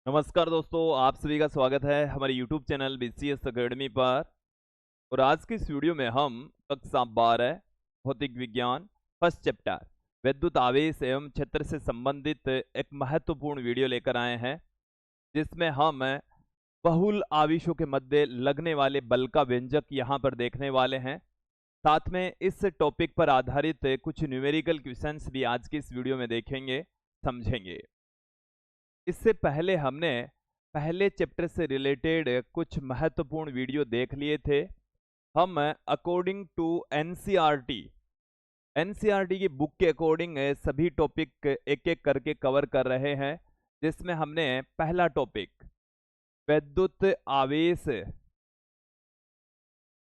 नमस्कार दोस्तों, आप सभी का स्वागत है हमारे YouTube चैनल BCS अकेडमी पर। और आज की इस वीडियो में हम कक्षा 12 भौतिक विज्ञान फर्स्ट चैप्टर विद्युत आवेश एवं क्षेत्र से संबंधित एक महत्वपूर्ण वीडियो लेकर आए हैं, जिसमें हम बहुल आवेशों के मध्य लगने वाले बल का व्यंजक यहाँ पर देखने वाले हैं। साथ में इस टॉपिक पर आधारित कुछ न्यूमेरिकल क्वेश्चंस भी आज की इस वीडियो में देखेंगे, समझेंगे। इससे पहले हमने पहले चैप्टर से रिलेटेड कुछ महत्वपूर्ण वीडियो देख लिए थे। हम अकॉर्डिंग टू एनसीईआरटी की बुक के अकॉर्डिंग सभी टॉपिक एक एक करके कवर कर रहे हैं, जिसमें हमने पहला टॉपिक विद्युत आवेश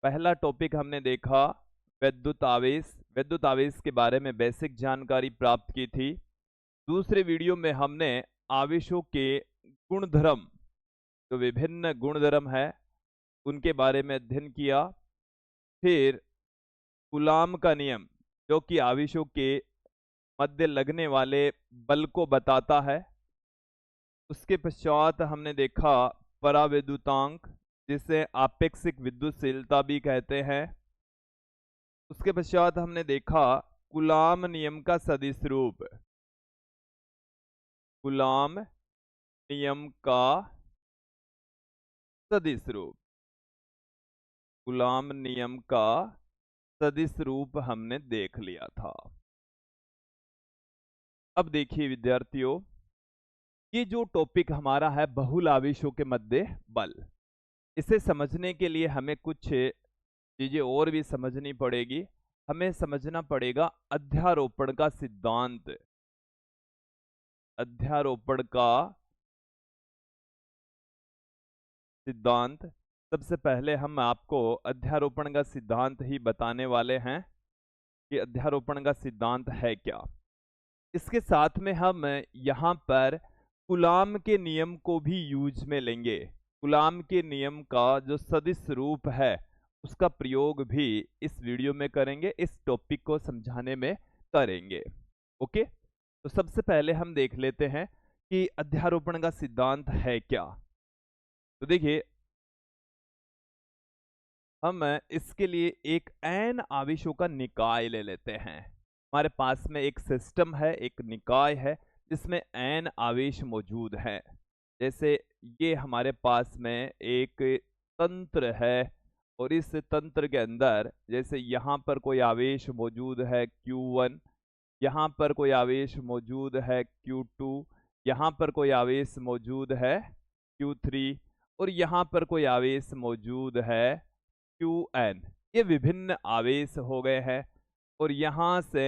पहला टॉपिक हमने देखा विद्युत आवेश के बारे में बेसिक जानकारी प्राप्त की थी। दूसरे वीडियो में हमने आवेशों के गुणधर्म, जो विभिन्न गुणधर्म है, उनके बारे में अध्ययन किया। फिर कूलाम का नियम, जो कि आवेशों के मध्य लगने वाले बल को बताता है। उसके पश्चात हमने देखा परावैद्युतांक, जिसे आपेक्षिक विद्युतशीलता भी कहते हैं। उसके पश्चात हमने देखा कूलाम नियम का सदिश रूप, कूलाम नियम का सदिश रूप, कूलाम नियम का सदिश रूप हमने देख लिया था। अब देखिए विद्यार्थियों, ये जो टॉपिक हमारा है बहुल आवेशों के मध्य बल, इसे समझने के लिए हमें कुछ चीजें और भी समझनी पड़ेगी। हमें समझना पड़ेगा अध्यारोपण का सिद्धांत। अध्यारोपण का सिद्धांत, सबसे पहले हम आपको अध्यारोपण का सिद्धांत ही बताने वाले हैं कि अध्यारोपण का सिद्धांत है क्या। इसके साथ में हम यहाँ पर कूलाम के नियम को भी यूज में लेंगे। कूलाम के नियम का जो सदिश रूप है, उसका प्रयोग भी इस वीडियो में करेंगे, इस टॉपिक को समझाने में करेंगे। ओके, तो सबसे पहले हम देख लेते हैं कि अध्यारोपण का सिद्धांत है क्या। तो देखिए, हम इसके लिए एक n आवेशों का निकाय ले लेते हैं। हमारे पास में एक सिस्टम है, एक निकाय है, जिसमें n आवेश मौजूद हैं। जैसे ये हमारे पास में एक तंत्र है, और इस तंत्र के अंदर जैसे यहाँ पर कोई आवेश मौजूद है Q1, यहाँ पर कोई आवेश मौजूद है Q2, यहाँ पर कोई आवेश मौजूद है Q3, और यहाँ पर कोई आवेश मौजूद है Qn। ये विभिन्न आवेश हो गए हैं। और यहाँ से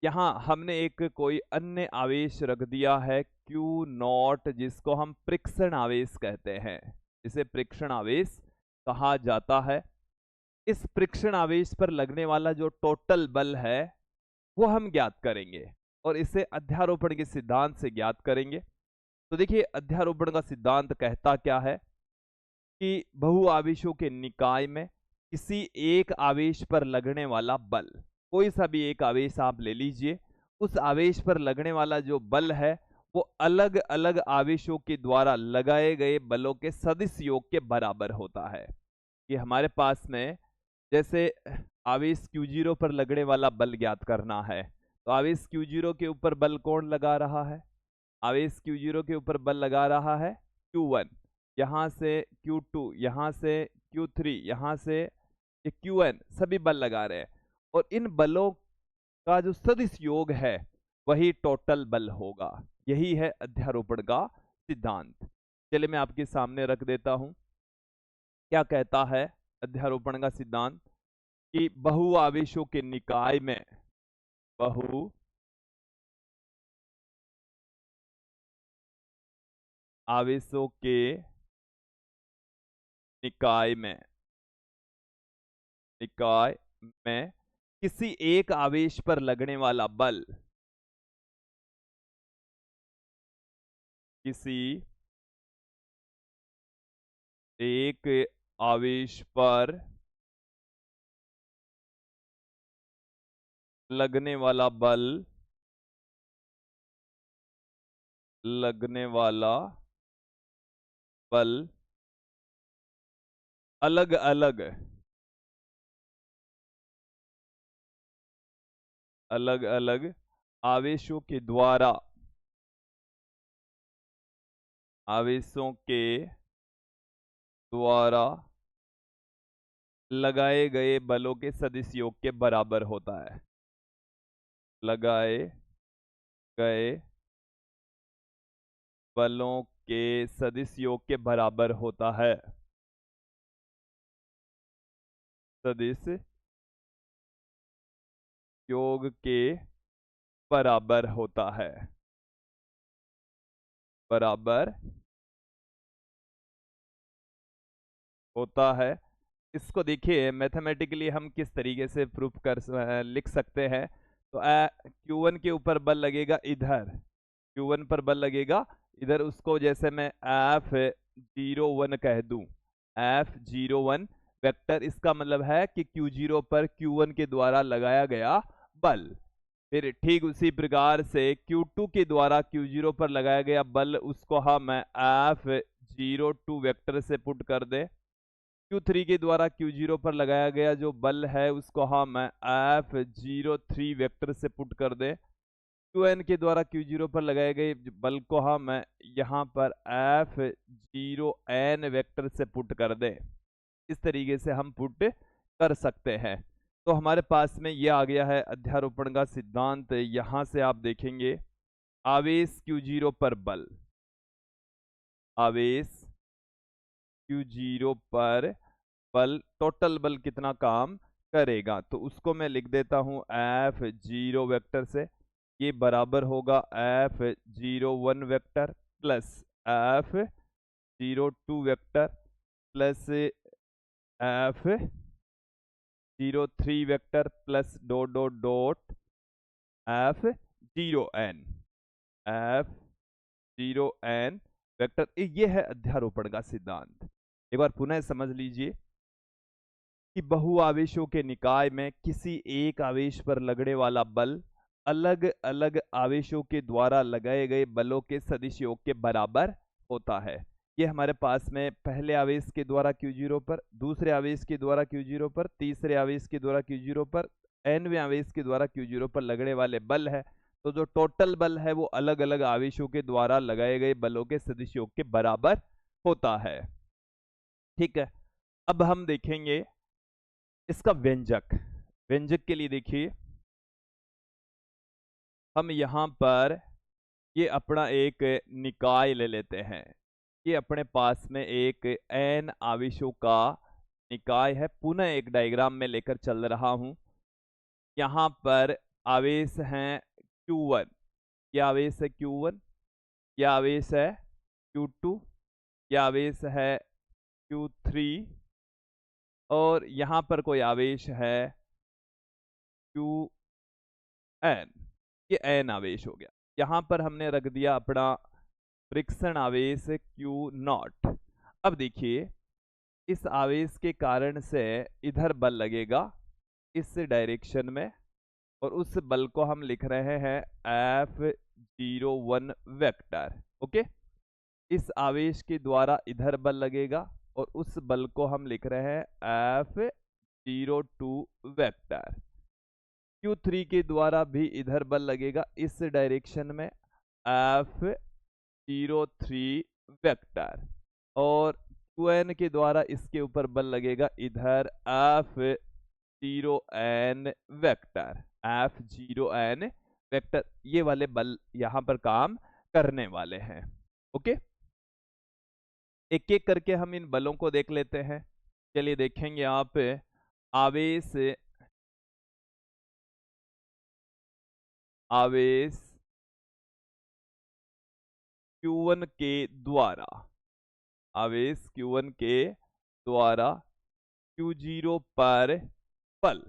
यहाँ हमने एक कोई अन्य आवेश रख दिया है Q0, जिसको हम परीक्षण आवेश कहते हैं। इसे परीक्षण आवेश कहा जाता है। इस परीक्षण आवेश पर लगने वाला जो टोटल बल है, वो हम ज्ञात करेंगे, और इसे अध्यारोपण के सिद्धांत से ज्ञात करेंगे। तो देखिए, अध्यारोपण का सिद्धांत कहता क्या है कि बहुआवेशों के निकाय में किसी एक आवेश पर लगने वाला बल, कोई सा भी एक आवेश आप ले लीजिए, उस आवेश पर लगने वाला जो बल है, वो अलग अलग आवेशों के द्वारा लगाए गए बलों के सदिश योग के बराबर होता है। कि हमारे पास में जैसे आवेश Q0 पर लगने वाला बल ज्ञात करना है, तो आवेश Q0 के ऊपर बल कौन लगा रहा है? आवेश Q0 के ऊपर बल लगा रहा है Q1, यहाँ से Q2, यहाँ से Q3, यहाँ से ये Qn, सभी बल लगा रहे हैं। और इन बलों का जो सदिश योग है, वही टोटल बल होगा। यही है अध्यारोपण का सिद्धांत। चलिए मैं आपके सामने रख देता हूं। क्या कहता है अध्यारोपण का सिद्धांत? कि बहुआवेशों के निकाय में, बहु आवेशों के निकाय में किसी एक आवेश पर लगने वाला बल, किसी एक आवेश पर लगने वाला बल लगने वाला बल अलग अलग अलग अलग आवेशों के द्वारा आवेशों के द्वारा लगाए गए बलों के सदिश योग के बराबर होता है। लगाए गए बलों के सदिश योग के बराबर होता है। सदिश योग के बराबर होता है। बराबर होता है। इसको देखिए मैथमेटिकली हम किस तरीके से प्रूफ लिख सकते हैं। तो Q1 के ऊपर बल लगेगा इधर, Q1 पर बल लगेगा इधर, उसको जैसे मैं F01 कह दूं, F01 वेक्टर, इसका मतलब है कि Q0 पर Q1 के द्वारा लगाया गया बल। फिर ठीक उसी प्रकार से Q2 के द्वारा Q0 पर लगाया गया बल, उसको हम F02 वेक्टर से पुट कर दे। Q3 के द्वारा Q0 पर लगाया गया जो बल है उसको हम F03 वेक्टर से पुट कर दे। Qn के द्वारा Q0 पर लगाए गए बल को हम यहाँ पर F0n वेक्टर से पुट कर दे। इस तरीके से हम पुट कर सकते हैं। तो हमारे पास में ये आ गया है अध्यारोपण का सिद्धांत। यहाँ से आप देखेंगे आवेश Q0 पर बल, आवेश Q0 पर बल, टोटल बल कितना काम करेगा, तो उसको मैं लिख देता हूं F0 वेक्टर से। ये बराबर होगा F01 vector plus F02 vector plus F03 vector plus dot dot dot F0n, F0n vector. ये है अध्यारोपण का सिद्धांत। एक बार पुनः समझ लीजिए कि बहुआवेशों के निकाय में किसी एक आवेश पर लगने वाला बल अलग अलग आवेशों के द्वारा लगाए गए बलों के सदिश योग के बराबर होता है। ये हमारे पास में पहले आवेश के द्वारा Q0 पर, दूसरे आवेश के द्वारा Q0 पर, तीसरे आवेश के द्वारा Q0 पर, nवें आवेश के द्वारा Q0 पर लगने वाले बल है। तो जो टोटल बल है वो अलग अलग आवेशों के द्वारा लगाए गए बलों के सदिश योग के बराबर होता है। ठीक है, अब हम देखेंगे इसका व्यंजक। व्यंजक के लिए देखिए हम यहाँ पर ये अपना एक निकाय ले लेते हैं। ये अपने पास में एक n आवेशों का निकाय है। पुनः एक डायग्राम में लेकर चल रहा हूं। यहाँ पर आवेश हैं Q1, यह आवेश है Q1, यह आवेश है Q2, यह आवेश है Q3 और यहाँ पर कोई आवेश है Qn। ये n आवेश हो गया। यहाँ पर हमने रख दिया अपना फ्रिक्शन आवेश Q0। अब देखिए इस आवेश के कारण से इधर बल लगेगा इस डायरेक्शन में, और उस बल को हम लिख रहे हैं F01 वेक्टर। ओके, इस आवेश के द्वारा इधर बल लगेगा और उस बल को हम लिख रहे हैं F02 वेक्टर। Q3 के द्वारा भी इधर बल लगेगा इस डायरेक्शन में F03 वेक्टर, और Qn के द्वारा इसके ऊपर बल लगेगा इधर F0n वेक्टर, F0n वेक्टर। ये वाले बल यहाँ पर काम करने वाले हैं। ओके, एक एक करके हम इन बलों को देख लेते हैं। चलिए देखेंगे आप आवेश आवेश Q1 के द्वारा, आवेश Q1 के द्वारा Q0 पर बल,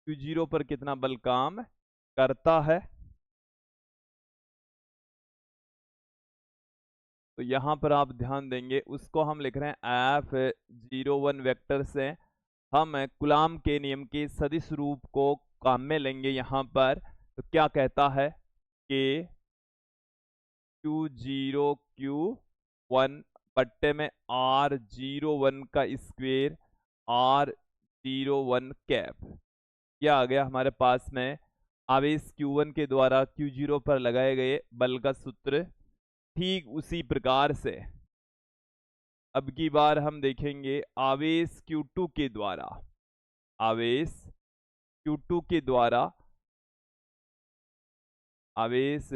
Q0 पर कितना बल काम करता है। तो यहां पर आप ध्यान देंगे उसको हम लिख रहे हैं F01 वेक्टर से। हम कूलाम के नियम के सदिश रूप को काम में लेंगे यहाँ पर। तो क्या कहता है कि Q0Q1 बट्टे में R01 का स्क्वेयर R01 कैप। यह आ गया हमारे पास में आवेश Q1 के द्वारा Q0 पर लगाए गए बल का सूत्र। ठीक उसी प्रकार से अब की बार हम देखेंगे आवेश Q2 के द्वारा, आवेश Q2 के द्वारा, आवेश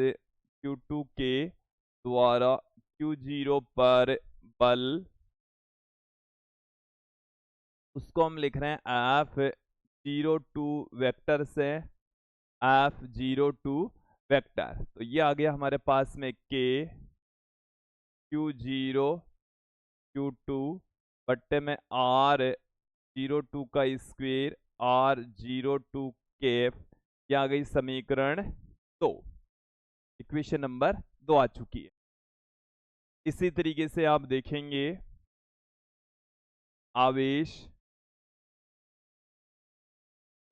Q2 के द्वारा Q0 पर बल, उसको हम लिख रहे हैं F02 वेक्टर से, F02 वेक्टर। तो ये आ गया हमारे पास में K Q0 Q2 बट्टे में R02 का स्क्वेयर R02 कैप। ये आ गई समीकरण 2, इक्वेशन नंबर 2 आ चुकी है। इसी तरीके से आप देखेंगे आवेश,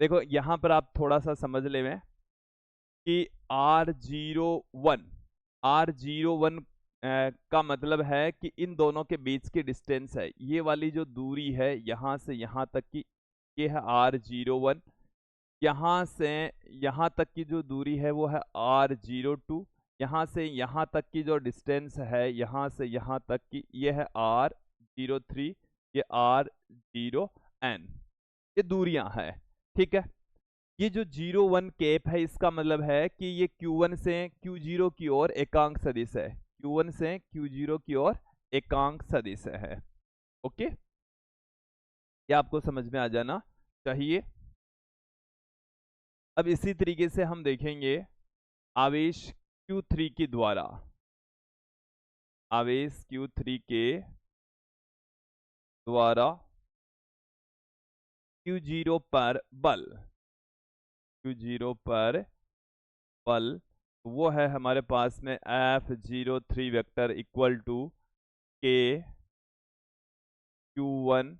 देखो यहां पर आप थोड़ा सा समझ ले में कि R01 का मतलब है कि इन दोनों के बीच की डिस्टेंस है, ये वाली जो दूरी है यहां से यहां तक की, ये है R01। यहाँ से यहाँ तक की जो दूरी है वो है R02। यहाँ से यहाँ तक की जो डिस्टेंस है यहाँ से यहाँ तक की, ये है R03, ये R0N, ये दूरियां हैं। ठीक है, ये जो 01 कैप है इसका मतलब है कि ये Q1 से Q0 की ओर एकांक सदिश है, Q1 से Q0 की ओर एकांक सदिश है। ओके, ये आपको समझ में आ जाना चाहिए। अब इसी तरीके से हम देखेंगे आवेश Q3 के द्वारा, आवेश Q3 के द्वारा Q0 पर बल, Q0 पर बल वो है हमारे पास में F03 vector equal to K Q1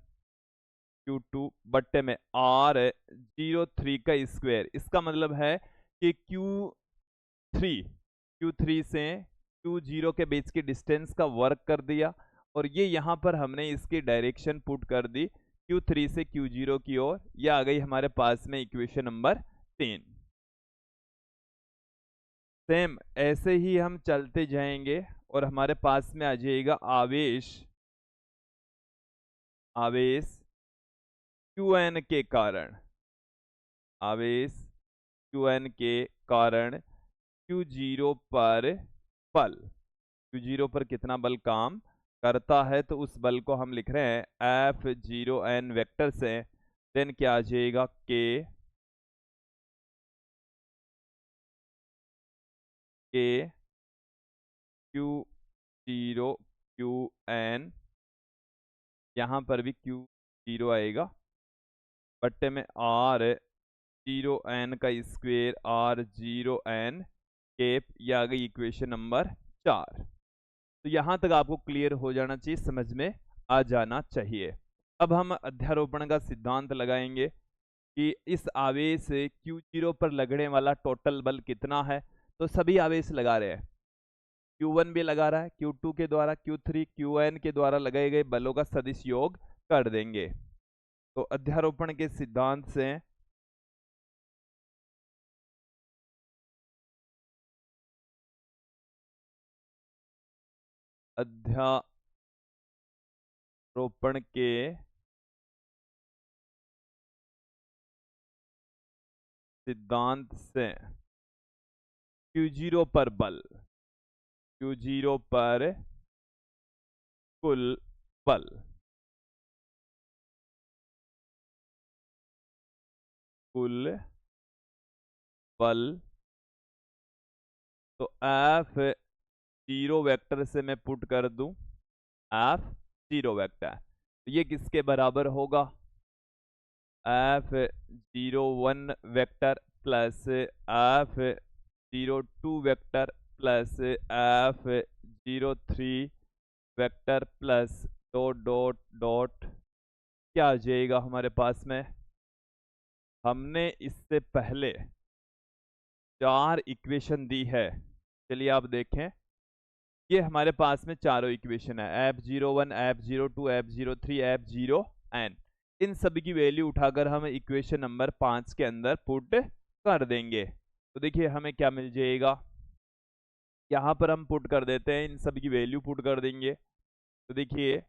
Q2 बट्टे में R03 का स्क्वायर। इसका मतलब है कि Q3 से Q0 के बीच की डिस्टेंस का वर्क कर दिया, और ये यहाँ पर हमने इसकी डायरेक्शन पुट कर दी Q3 से Q0 की ओर। ये आ गई हमारे पास में इक्वेशन नंबर 3। सेम ऐसे ही हम चलते जाएंगे और हमारे पास में आ जाएगा आवेश Qn के कारण, आवेश Qn के कारण Q0 पर बल, Q0 पर कितना बल काम करता है, तो उस बल को हम लिख रहे हैं F0N वेक्टर से। देन क्या आ जाएगा K Q0 Qn, यहाँ पर भी Q0 आएगा बट्टे में R0N का स्क्वेयर R0N कैप। यह आ गई इक्वेशन नंबर 4। तो यहाँ तक आपको क्लियर हो जाना चाहिए, समझ में आ जाना चाहिए। अब हम अध्यारोपण का सिद्धांत लगाएंगे कि इस आवेश Q0 पर लगने वाला टोटल बल कितना है। तो सभी आवेश लगा रहे हैं, Q1 भी लगा रहा है, Q2 के द्वारा, Q3 Qn के द्वारा लगाए गए बलों का सदिश योग कर देंगे। तो अध्यारोपण के सिद्धांत से अध्यारोपण के सिद्धांत से Q0 पर बल, Q0 पर कुल बल, कुल बल, तो F0 वेक्टर से मैं पुट कर दूं F0 वेक्टर, तो ये किसके बराबर होगा, F01 vector plus F02 vector plus F03 vector plus dot dot dot. क्या आ जाएगा हमारे पास में, हमने इससे पहले 4 इक्वेशन दी है, चलिए आप देखें ये हमारे पास में चारों इक्वेशन है, F01, F02, F03, F0n। इन सभी की वैल्यू उठाकर हम इक्वेशन नंबर 5 के अंदर पुट कर देंगे। तो देखिए हमें क्या मिल जाएगा, यहाँ पर हम पुट कर देते हैं, इन सभी की वैल्यू पुट कर देंगे। तो देखिए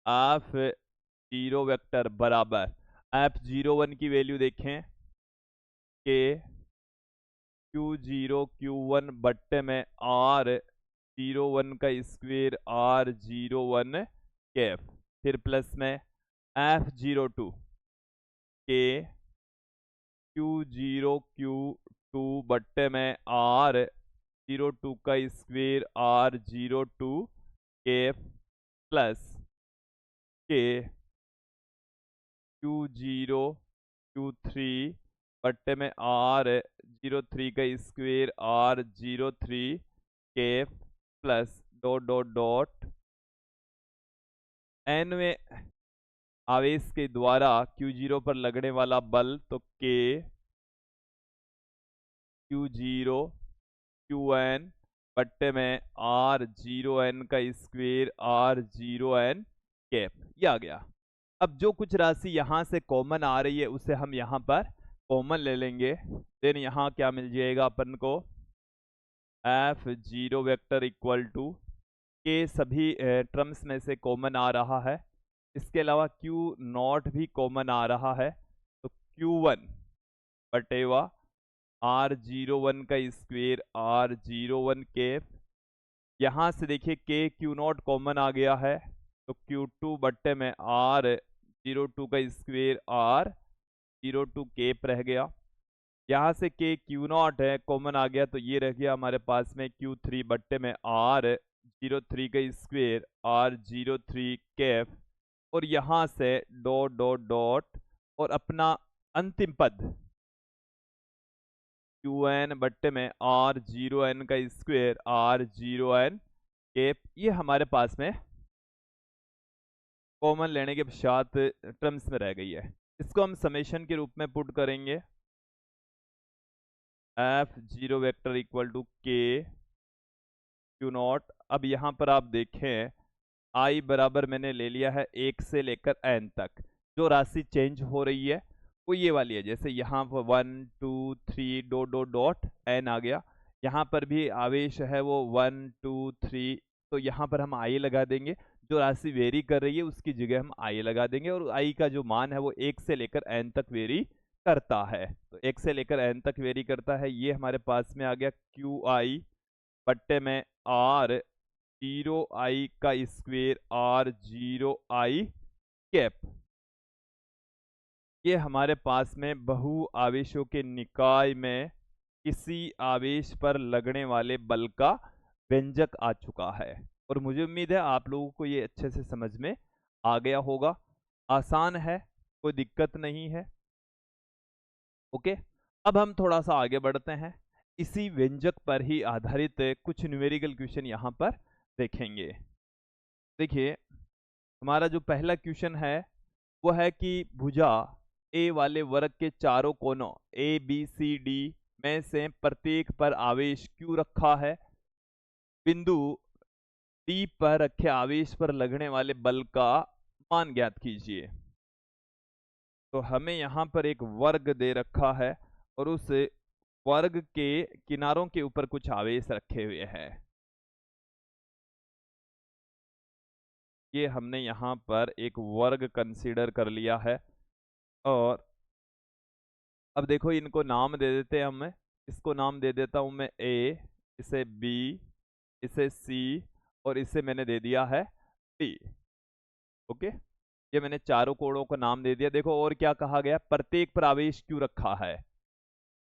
F0 वेक्टर बराबर F01 की वैल्यू देखें कि Q0 Q1 बट्टे में R01 का स्क्वेयर R01 कैफ, फिर प्लस में F02 के Q0 Q2 बट्टे में R02 का स्क्वेयर R02 कैफ प्लस के Q0 Q3 बट्टे में R03 का square R03 Kaif plus dot dot dot nवें आवेश के द्वारा Q0 पर लगने वाला बल, तो K Q0 Qn बट्टे में R0n का स्क्वेयर R0n कैप, ये आ गया। अब जो कुछ राशि यहाँ से कॉमन आ रही है उसे हम यहाँ पर कॉमन ले लेंगे। देन यहाँ क्या मिल जाएगा अपन को, F0 वेक्टर इक्वल टू के सभी टर्म्स में से कॉमन आ रहा है, इसके अलावा Q0 भी कॉमन आ रहा है, तो Q1 बटेवा R01 का स्क्वेयर R01 कैप। यहाँ से देखिए K Q0 कॉमन आ गया है, तो Q2 बट्टे में R02 का स्क्वेयर R02 कैप रह गया। यहाँ से K Q0 है कॉमन आ गया, तो ये रह गया हमारे पास में Q3 बट्टे में R03 का स्क्वेयर R03 कैप, और यहाँ से डॉट डॉट डॉट और अपना अंतिम पद Qn बट्टे में R0n का स्क्वेयर R0n कैप, ये हमारे पास में कॉमन लेने के पश्चात टर्म्स में रह गई है। इसको हम समेशन के रूप में पुट करेंगे, F0 vector equal to K Q0। अब यहाँ पर आप देखें I बराबर मैंने ले लिया है 1 से लेकर n तक। जो राशि चेंज हो रही है वो ये वाली है, जैसे यहाँ पर 1 2 3 डॉट डॉट डॉट n आ गया। यहाँ पर भी आवेश है वो 1 2 3, तो यहाँ पर हम I लगा देंगे। जो राशि वेरी कर रही है उसकी जगह हम I लगा देंगे, और I का जो मान है वो 1 से लेकर n तक वेरी करता है। तो 1 से लेकर n तक वेरी करता है, ये हमारे पास में आ गया QI बट्टे में R0I का स्क्वेयर R0I कैप। ये हमारे पास में बहु आवेशों के निकाय में किसी आवेश पर लगने वाले बल का व्यंजक आ चुका है, और मुझे उम्मीद है आप लोगों को ये अच्छे से समझ में आ गया होगा। आसान है, कोई दिक्कत नहीं है। ओके, अब हम थोड़ा सा आगे बढ़ते हैं, इसी व्यंजक पर ही आधारित कुछ न्यूमेरिकल क्वेश्चन यहाँ पर देखेंगे। देखिए हमारा जो पहला क्वेश्चन है वो है कि भुजा ए वाले वर्ग के चारों कोनों ABCD में से प्रत्येक पर आवेश Q रखा है। बिंदु D पर रखे आवेश पर लगने वाले बल का मान ज्ञात कीजिए। तो हमें यहाँ पर एक वर्ग दे रखा है, और उस वर्ग के किनारों के ऊपर कुछ आवेश रखे हुए हैं। ये हमने यहाँ पर एक वर्ग कंसीडर कर लिया है, और अब देखो इनको नाम दे देते हैं हम। इसको नाम दे देता हूं मैं A, इसे B, इसे C, और इसे मैंने दे दिया है D। ओके, ये मैंने चारों कोणों को नाम दे दिया। देखो और क्या कहा गया, प्रत्येक पर आवेश क्यों रखा है,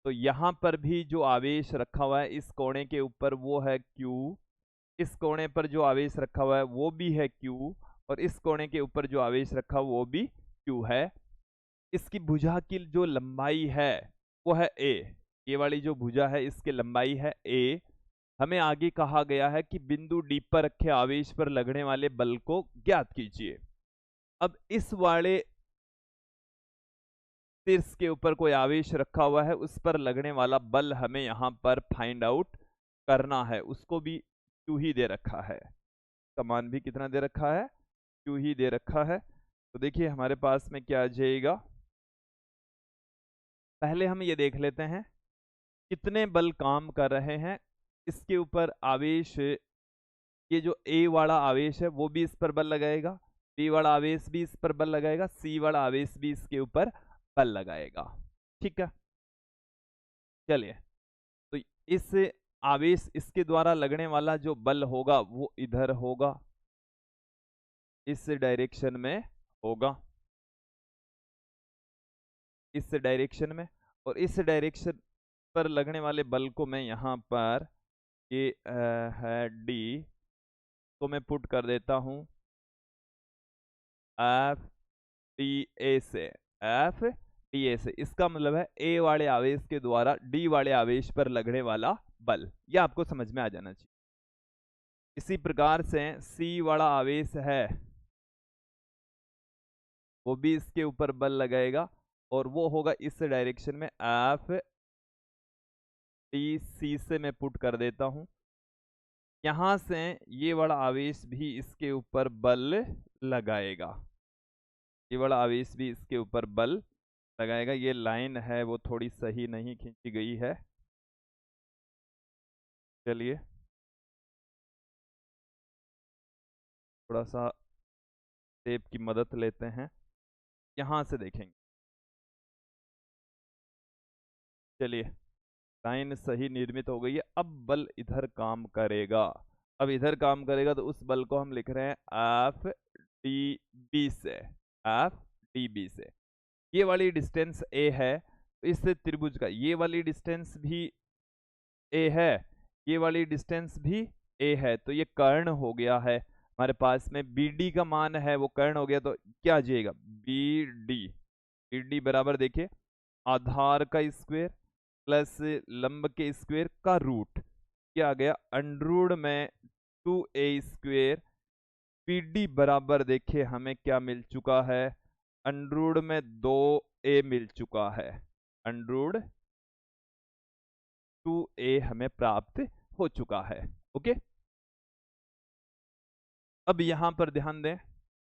तो यहाँ पर भी जो आवेश रखा हुआ है इस कोणे के ऊपर वो है Q, इस कोणे पर जो आवेश रखा हुआ है वो भी है Q, और इस कोणे के ऊपर जो आवेश रखा हुआ वो भी Q है। इसकी भुजा की जो लंबाई है वो है A, ये वाली जो भुजा है इसकी लंबाई है A। हमें आगे कहा गया है कि बिंदु D पर रखे आवेश पर लगने वाले बल को ज्ञात कीजिए। अब इस वाले शीर्ष के ऊपर कोई आवेश रखा हुआ है, उस पर लगने वाला बल हमें यहाँ पर फाइंड आउट करना है, उसको भी क्यू ही दे रखा है, का मान भी कितना दे रखा है, क्यू ही दे रखा है। तो देखिए हमारे पास में क्या आ जाएगा, पहले हम ये देख लेते हैं कितने बल काम कर रहे हैं इसके ऊपर। आवेश, ये जो ए वाला आवेश है वो भी इस पर बल लगाएगा, बी वाला आवेश भी इस पर बल लगाएगा, सी वाला आवेश भी इसके ऊपर बल लगाएगा। ठीक है, चलिए, तो इस आवेश, इसके द्वारा लगने वाला जो बल होगा वो इधर होगा, इस डायरेक्शन में होगा, इस डायरेक्शन में। और इस डायरेक्शन पर लगने वाले बल को मैं यहाँ पर, ये है डी, तो मैं पुट कर देता हूँ एफ डी ए से, एफ डी ए से। इसका मतलब है ए वाले आवेश के द्वारा डी वाले आवेश पर लगने वाला बल, यह आपको समझ में आ जाना चाहिए। इसी प्रकार से सी वाला आवेश है वो भी इसके ऊपर बल लगाएगा, और वो होगा इस डायरेक्शन में, एफ डी सी से मैं पुट कर देता हूं। यहां से ये वाला आवेश भी इसके ऊपर बल लगाएगा, ये वाला आवेश भी इसके ऊपर बल लगाएगा। ये लाइन है वो थोड़ी सही नहीं खींची गई है, चलिए थोड़ा सा टेप की मदद लेते हैं, यहां से देखेंगे। चलिए, लाइन सही निर्मित हो गई है। अब बल इधर काम करेगा, अब इधर काम करेगा तो उस बल को हम लिख रहे हैं एफ डी बी से, एफ डी बी से। ये वाली डिस्टेंस ए है, तो इस त्रिभुज का ये वाली डिस्टेंस भी ए है, ये वाली डिस्टेंस भी ए है, तो ये कर्ण हो गया है हमारे पास में। बी डी का मान है वो कर्ण हो गया, तो क्या आ जाएगा, बी डी, बी डी बराबर देखिए आधार का स्क्वायर प्लस लंब के स्क्वायर का रूट, क्या आ गया अंडरूट में 2a²। पी डी बराबर देखिए हमें क्या मिल चुका है, अंडरूट में 2a मिल चुका है, अंडरूट 2a हमें प्राप्त हो चुका है। ओके, अब यहां पर ध्यान दें,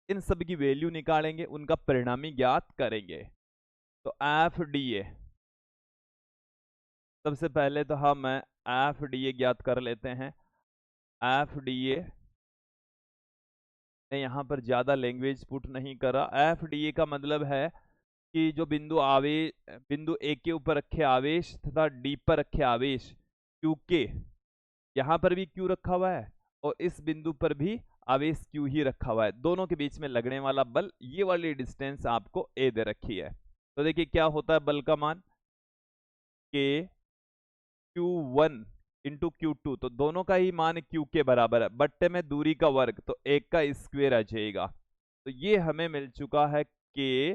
इन सब की वैल्यू निकालेंगे, उनका परिणामी ज्ञात करेंगे। तो एफ डी ए, सबसे पहले तो हम एफ डी ए ज्ञात कर लेते हैं। एफ डी ए, यहाँ पर ज्यादा लैंग्वेज पुट नहीं करा। एफ डी ए का मतलब है कि जो बिंदु आवेश, बिंदु ए के ऊपर रखे आवेश तथा डी पर रखे आवेश क्यू के, यहाँ पर भी क्यू रखा हुआ है और इस बिंदु पर भी आवेश क्यू ही रखा हुआ है, दोनों के बीच में लगने वाला बल, ये वाली डिस्टेंस आपको ए दे रखी है। तो देखिए क्या होता है बल का मान, के Q1 इंटू Q2, तो दोनों का ही मान Q के बराबर है, बट्टे में दूरी का वर्ग, तो एक का स्क्वायर आ जाएगा। तो ये हमें मिल चुका है के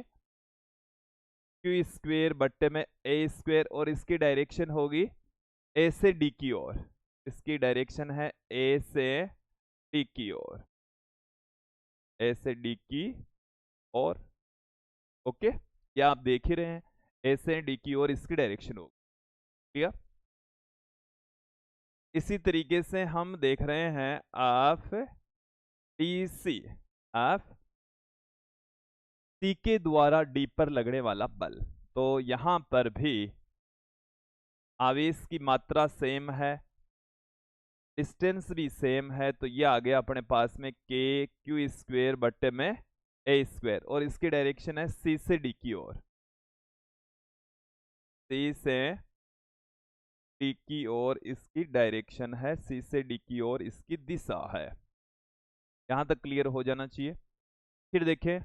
Q स्क्वायर बट्टे में ए स्क्वायर, और इसकी डायरेक्शन होगी ए से डी की ओर, इसकी डायरेक्शन है ए से डी की ओर, ए से डी की ओर। ओके, ये आप देख ही रहे हैं, ए से डी की ओर इसकी डायरेक्शन होगी, ठीक है। इसी तरीके से हम देख रहे हैं F D C, F C के द्वारा डी पर लगने वाला बल। तो यहां पर भी आवेश की मात्रा सेम है, डिस्टेंस भी सेम है, तो ये आ गया अपने पास में के क्यू स्क्वायर बट्टे में ए स्क्वायर, और इसकी डायरेक्शन है सी से डी की ओर, सी से डी की ओर इसकी डायरेक्शन है, सी से डी की ओर इसकी दिशा है। यहां तक क्लियर हो जाना चाहिए। फिर देखें,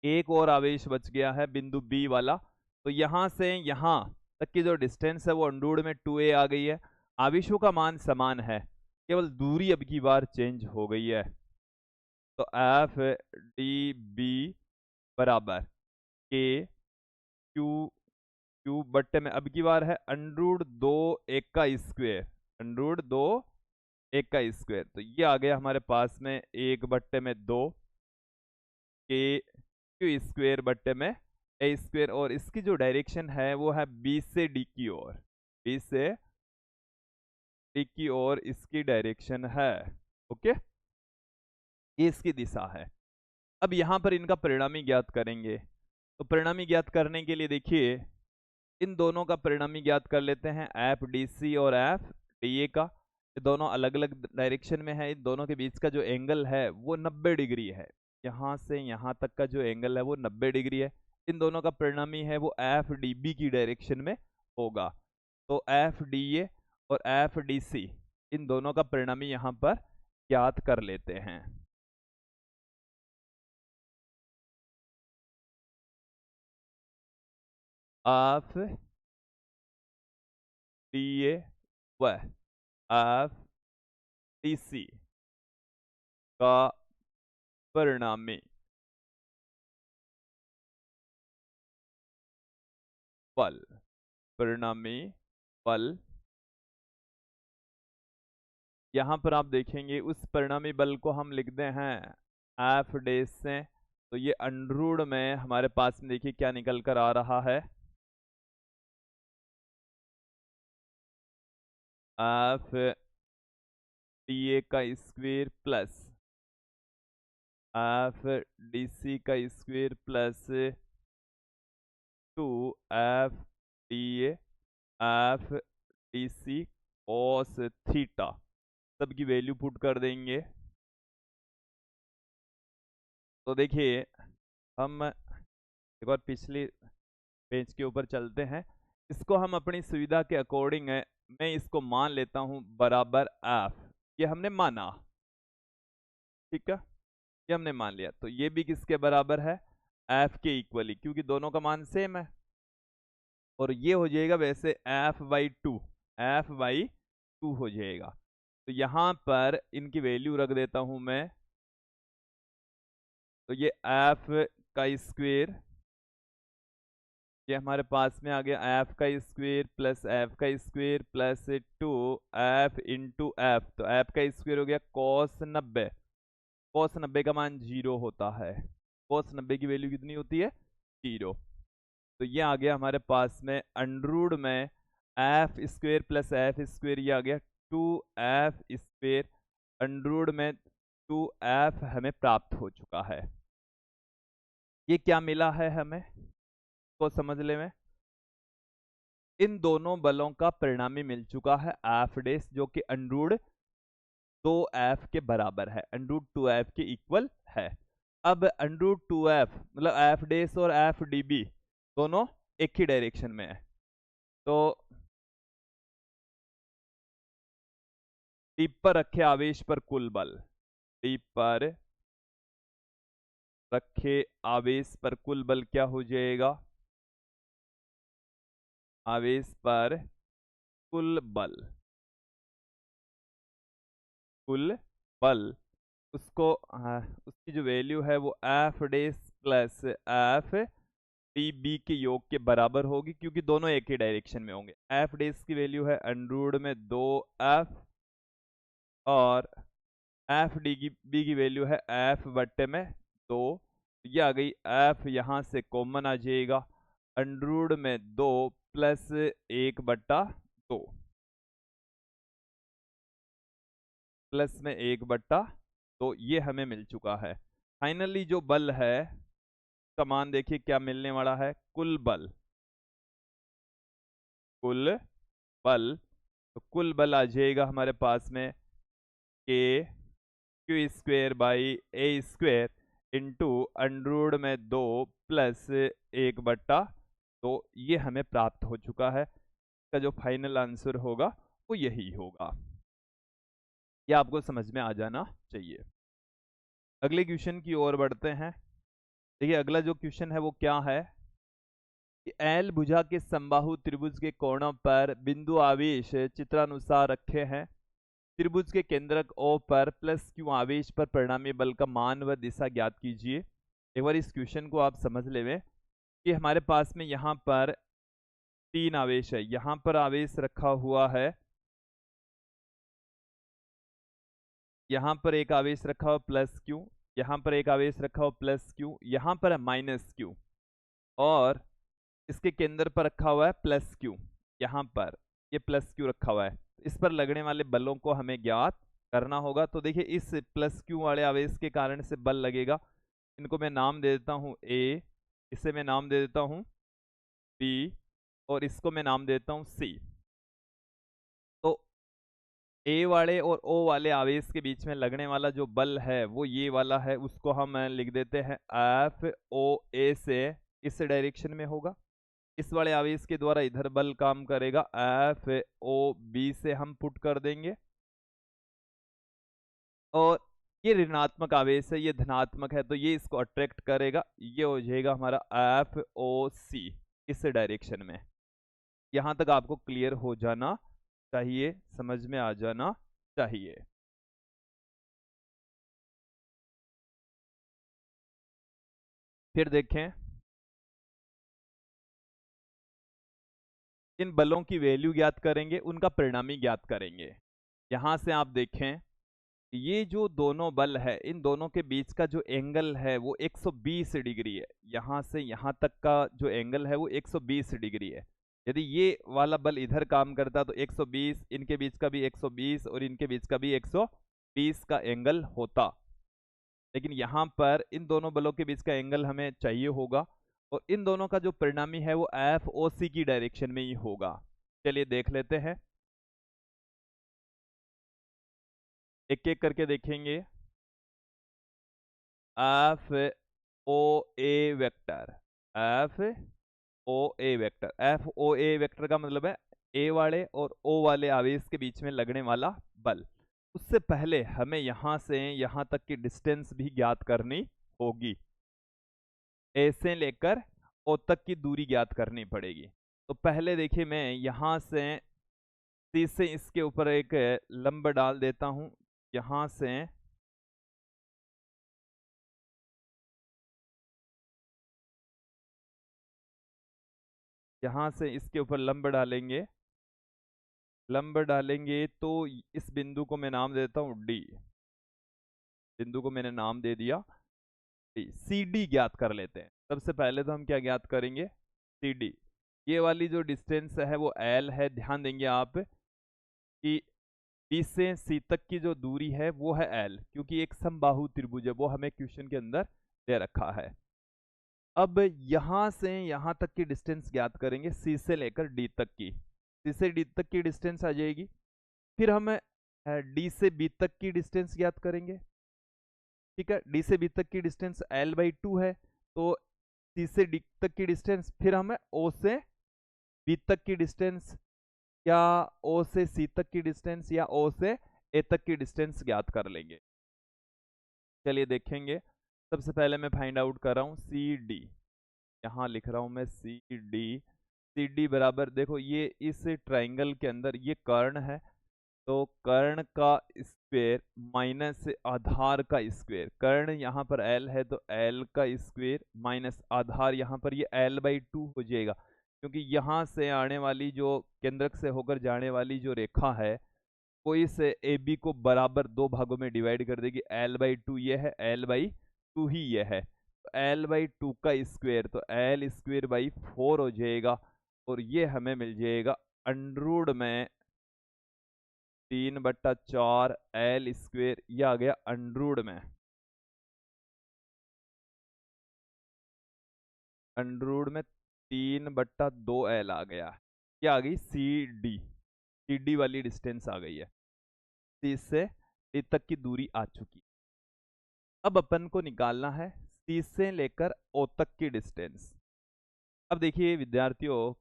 एक और आवेश बच गया है बिंदु बी वाला, तो यहां से यहां तक की जो डिस्टेंस है वो अंडूड में 2a आ गई है। आवेशों का मान समान है, केवल दूरी अब की बार चेंज हो गई है। तो एफ डी बी बराबर के क्यू, क्यू बट्टे में अब की बार है अंडरूट 2 एक का स्क्वायर, अंडरूट 2 एक का स्क्वायर, तो ये आ गया हमारे पास में 1 बट्टे में 2 के क्यू स्क्वायर बट्टे में ए स्क्वायर, और इसकी जो डायरेक्शन है वो है बी से डी की ओर, बी से एक की ओर इसकी डायरेक्शन है। ओके, ये इसकी दिशा है। अब यहां पर इनका परिणामी ज्ञात करेंगे। तो परिणामी ज्ञात करने के लिए देखिए, इन दोनों का परिणामी ज्ञात कर लेते हैं, एफ डी सी और एफ डी ए का। ये दोनों अलग अलग डायरेक्शन में है। इन दोनों के बीच का जो एंगल है वो 90 डिग्री है। यहाँ से यहाँ तक का जो एंगल है वो 90 डिग्री है। इन दोनों का परिणामी है वो एफ डी बी की डायरेक्शन में होगा। तो एफ डी ए और एफ डी सी, इन दोनों का परिणामी यहाँ पर ज्ञात कर लेते हैं। एफ डी ए व एफ डी सी का परिणामी बल, परिणामी बल, यहां पर आप देखेंगे उस परिणामी बल को हम लिखते हैं एफ डैश से। तो ये अंडररूट में हमारे पास में देखिए क्या निकल कर आ रहा है, एफ डी ए का square plus F D C का square plus 2 F D A F D C cos theta, सबकी वैल्यू पुट कर देंगे। तो देखिए हम एक बार पिछली पेज के ऊपर चलते हैं। इसको हम अपनी सुविधा के अकॉर्डिंग है, मैं इसको मान लेता हूं बराबर एफ, ये हमने माना, ठीक है, ये हमने मान लिया। तो ये भी किसके बराबर है, एफ के इक्वली, क्योंकि दोनों का मान सेम है। और ये हो जाएगा वैसे F by two, F by two हो जाएगा। तो यहां पर इनकी वैल्यू रख देता हूं मैं। तो ये एफ का स्क्वायर, ये हमारे पास में आ गया एफ का स्क्वायर प्लस एफ का square plus 2 F into F. तो एफ का स्क्वायर हो गया कॉस 90, कॉस 90 का मान 0 होता है। कॉस 90 की वैल्यू कितनी होती है, 0। तो ये आ गया हमारे पास में अंडररूट में F square plus F square, ये आ गया 2f स्क्वायर अंडररूट में 2f हमें प्राप्त हो चुका है। ये क्या मिला है हमें को समझ ले में, इन दोनों बलों का परिणामी मिल चुका है एफ डेस, जो कि अंडररूट 2f के बराबर है, अंडररूट 2f के इक्वल है। अब अंडररूट 2f मतलब एफ डेस और एफ डी बी दोनों एक ही डायरेक्शन में है। तो टिप पर रखे आवेश पर कुल बल, टिप पर रखे आवेश पर कुल बल क्या हो जाएगा, आवेश पर कुल बल, कुल बल उसको उसकी जो वैल्यू है वो एफ डेस प्लस एफ डी बी के योग के बराबर होगी, क्योंकि दोनों एक ही डायरेक्शन में होंगे। एफ डेस की वैल्यू है अंडररूट में 2f और एफ डी की बी की वैल्यू है एफ बट्टे में 2। ये आ गई एफ, यहाँ से कॉमन आ जाएगा, अंडररूट में 2 प्लस 1/2, प्लस में 1/2, ये हमें मिल चुका है। फाइनली जो बल है का मान देखिए क्या मिलने वाला है, कुल बल, कुल बल। तो कुल बल आ जाएगा हमारे पास में के Q square by A square into under root में 2 प्लस 1/2। ये हमें प्राप्त हो चुका है। इसका जो फाइनल आंसर होगा वो यही होगा। ये आपको समझ में आ जाना चाहिए। अगले क्वेश्चन की ओर बढ़ते हैं। देखिए अगला जो क्वेश्चन है वो क्या है कि एल भुजा के समबाहु त्रिभुज के कोणों पर बिंदु आवेश चित्रानुसार रखे हैं। त्रिभुज के केंद्रक O पर प्लस Q आवेश पर परिणामी बल का मान व दिशा ज्ञात कीजिए। एक बार इस क्वेश्चन को आप समझ लें कि हमारे पास में यहाँ पर 3 आवेश है। यहाँ पर आवेश रखा हुआ है, यहाँ पर एक आवेश रखा हुआ प्लस Q, यहाँ पर एक आवेश रखा हुआ प्लस Q, यहाँ पर है माइनस Q, और इसके केंद्र पर रखा हुआ है प्लस Q यहाँ पर। ये प्लस क्यू रखा हुआ है, इस पर लगने वाले बलों को हमें ज्ञात करना होगा। तो देखिए इस प्लस क्यू वाले आवेश के कारण से बल लगेगा, इनको मैं नाम दे देता हूँ ए, इसे मैं नाम दे देता हूँ बी, और इसको मैं नाम देता हूँ सी। तो ए वाले और ओ वाले आवेश के बीच में लगने वाला जो बल है वो ये वाला है, उसको हम लिख देते हैं एफ ओ ए से इस डायरेक्शन में होगा। इस वाले आवेश के द्वारा इधर बल काम करेगा, एफ ओ बी से हम पुट कर देंगे। और ये ऋणात्मक आवेश है, ये धनात्मक है, तो ये इसको अट्रैक्ट करेगा, ये हो जाएगा हमारा एफ ओ सी इस डायरेक्शन में। यहां तक आपको क्लियर हो जाना चाहिए, समझ में आ जाना चाहिए। फिर देखें, इन बलों की वैल्यू ज्ञात करेंगे, उनका परिणामी ज्ञात करेंगे। यहां से आप देखें, ये जो दोनों बल है इन दोनों के बीच का जो एंगल है वो 120 डिग्री है। यहां से यहां तक का जो एंगल है वो 120 डिग्री है। यदि ये वाला बल इधर काम करता तो 120, इनके बीच का भी 120 और इनके बीच का भी 120 का एंगल होता। लेकिन यहाँ पर इन दोनों बलों के बीच का एंगल हमें चाहिए होगा, और इन दोनों का जो परिणामी है वो एफ ओ सी की डायरेक्शन में ही होगा। चलिए देख लेते हैं, एक एक करके देखेंगे। एफ ओ ए वेक्टर, एफ ओ ए वेक्टर, एफ ओ ए वेक्टर का मतलब है ए वाले और ओ वाले आवेश के बीच में लगने वाला बल। उससे पहले हमें यहां से यहां तक की डिस्टेंस भी ज्ञात करनी होगी, ए से लेकर ओ तक की दूरी ज्ञात करनी पड़ेगी। तो पहले देखिए, मैं यहां से सी से इसके ऊपर एक लंब डाल देता हूं, यहां से इसके ऊपर लंब डालेंगे, लंब डालेंगे तो इस बिंदु को मैं नाम देता हूं डी, बिंदु को मैंने नाम दे दिया डी। सी डी ज्ञात कर लेते हैं। सबसे पहले तो हम क्या ज्ञात करेंगे, सी डी। ये वाली जो डिस्टेंस है वो एल है, ध्यान देंगे आप कि बी से सी तक की जो दूरी है वो है एल, क्योंकि एक समबाहु त्रिभुज है, वो हमें क्वेश्चन के अंदर दे रखा है। अब यहां से यहां तक की डिस्टेंस ज्ञात करेंगे, सी से लेकर डी तक की, सी से डी तक की डिस्टेंस आ जाएगी। फिर हम डी से बी तक की डिस्टेंस ज्ञात करेंगे। ठीक है, डी से बी तक की डिस्टेंस L/2 है, तो सी से डी तक की डिस्टेंस, फिर हमें ओ से बी तक की डिस्टेंस, या ओ से सी तक की डिस्टेंस, या ओ से ए तक की डिस्टेंस ज्ञात कर लेंगे। चलिए देखेंगे, सबसे पहले मैं फाइंड आउट कर रहा हूँ सी डी, यहाँ लिख रहा हूँ मैं सी डी। सी डी बराबर, देखो ये इस ट्राइंगल के अंदर ये कर्ण है, तो कर्ण का स्क्वायर माइनस आधार का स्क्वायर, कर्ण यहाँ पर एल है तो एल का स्क्वायर माइनस आधार, यहाँ पर ये L/2 हो जाएगा, क्योंकि यहाँ से आने वाली जो केंद्रक से होकर जाने वाली जो रेखा है वो इस ए बी को बराबर दो भागों में डिवाइड कर देगी। L/2 ये है, L/2 ही ये है, तो L/2 का स्क्वायर, तो L²/4 हो जाएगा, और ये हमें मिल जाएगा अंडरूड में 3/4 L², ये आ गया अंडरूड में, अंडरूड में 3/2 L आ गया। ये आ गई सी डी वाली डिस्टेंस आ गई है, सी से डी तक की दूरी आ चुकी। अब अपन को निकालना है सी से लेकर ओ तक की डिस्टेंस। अब देखिए विद्यार्थियों,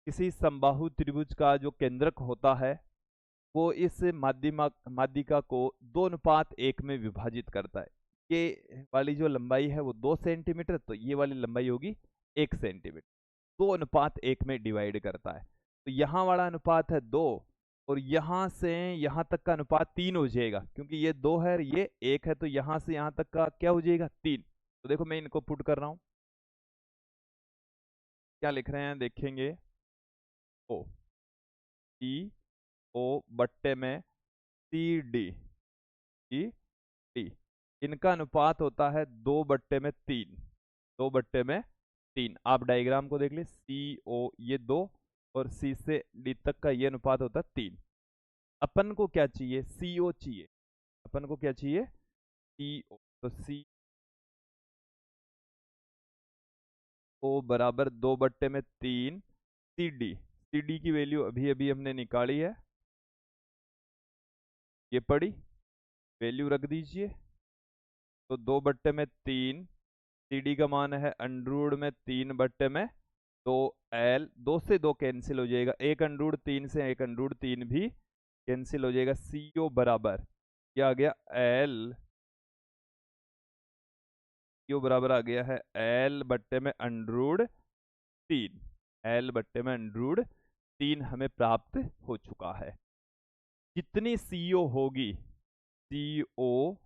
किसी समबाहु त्रिभुज का जो केंद्रक होता है वो इस माध्यिका को 2:1 में विभाजित करता है। ये वाली जो लंबाई है वो 2 सेंटीमीटर, तो ये वाली लंबाई होगी 1 सेंटीमीटर, 2:1 में डिवाइड करता है। तो यहाँ वाला अनुपात है 2, और यहाँ से यहाँ तक का अनुपात 3 हो जाएगा, क्योंकि ये 2 है ये 1 है, तो यहाँ से यहाँ तक का क्या हो जाएगा 3। तो देखो मैं इनको पुट कर रहा हूँ, क्या लिख रहे हैं देखेंगे, ओ सी ओ बट्टे में सी डी, सी डी, इनका अनुपात होता है 2/3, 2/3। आप डायग्राम को देख ली, सी ओ ये 2 और सी से डी तक का ये अनुपात होता है 3। अपन को क्या चाहिए? CO चाहिए। अपन को क्या चाहिए? CO। तो CO बराबर 2/3 CD। CD की वैल्यू अभी अभी हमने निकाली है, ये पड़ी, वैल्यू रख दीजिए। तो 2/3, CD का मान है अंडरूड में 3/, तो L 2 से 2 कैंसिल हो जाएगा, एक अंडरूड 3 से एक अंडरूड 3 भी कैंसिल हो जाएगा। CO बराबर क्या आ गया? CO बराबर आ गया है L/√3। L/√3 हमें प्राप्त हो चुका है। जितनी CO होगी, CO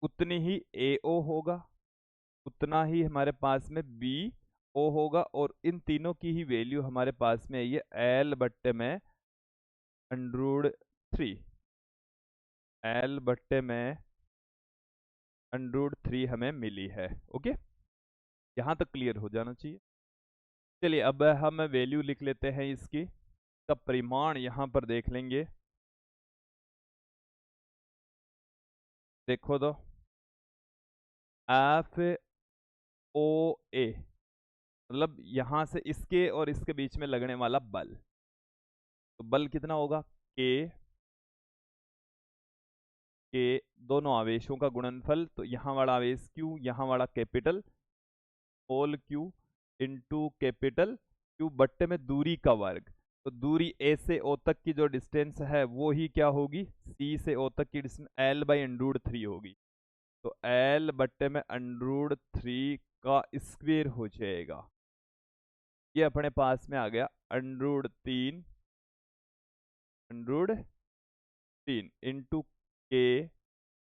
उतनी ही AO होगा, उतना ही हमारे पास में BO होगा, और इन तीनों की ही वैल्यू हमारे पास में ये L/√3 L/√3 हमें मिली है। ओके, यहां तक क्लियर हो जाना चाहिए। चलिए अब हम वैल्यू लिख लेते हैं इसकी, का परिमाण यहां पर देख लेंगे। देखो तो FOA मतलब यहां से इसके और इसके बीच में लगने वाला बल, तो बल कितना होगा? के दोनों आवेशों का गुणनफल, तो यहाँ वाला आवेश Q, यहाँ वाला capital small q into capital Q बट्टे में दूरी का वर्ग। तो दूरी A से O तक की जो डिस्टेंस है वो ही क्या होगी? C से O तक की डिस्टेंस L/√3 होगी। तो L/√3 का स्क्वायर हो जाएगा। ये अपने पास में आ गया √3 इंटू के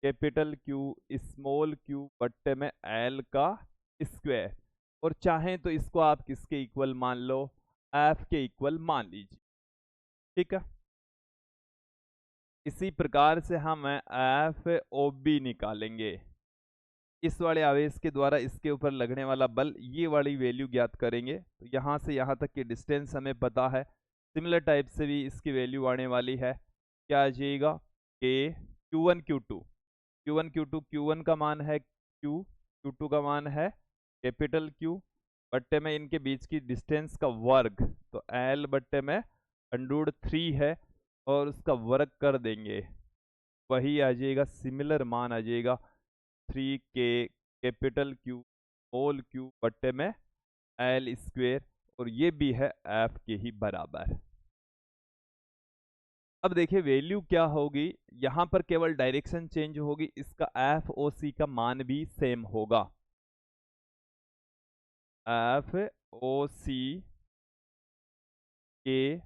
कैपिटल Q स्मॉल q बट्टे में L का स्क्वायर। और चाहें तो इसको आप किसके इक्वल मान लो? F के इक्वल मान लीजिए। ठीक है, इसी प्रकार से हम FOB निकालेंगे। इस वाले आवेश के द्वारा इसके ऊपर लगने वाला बल, ये वाली वैल्यू ज्ञात करेंगे। तो यहाँ से यहाँ तक की डिस्टेंस हमें पता है। सिमिलर टाइप से भी इसकी वैल्यू आने वाली है। क्या आ जाएगा? के Q1 Q2 Q1 Q2 Q1 का मान है Q, Q2 का मान है कैपिटल Q बट्टे में इनके बीच की डिस्टेंस का वर्ग। तो L बट्टे में √3 है और उसका वर्ग कर देंगे, वही आ जाएगा, सिमिलर मान आ जाएगा 3K capital Q small q बट्टे में L स्क्वेयर, और ये भी है F के ही बराबर। अब देखिए वैल्यू क्या होगी, यहां पर केवल डायरेक्शन चेंज होगी, इसका FOC का मान भी सेम होगा। FOC के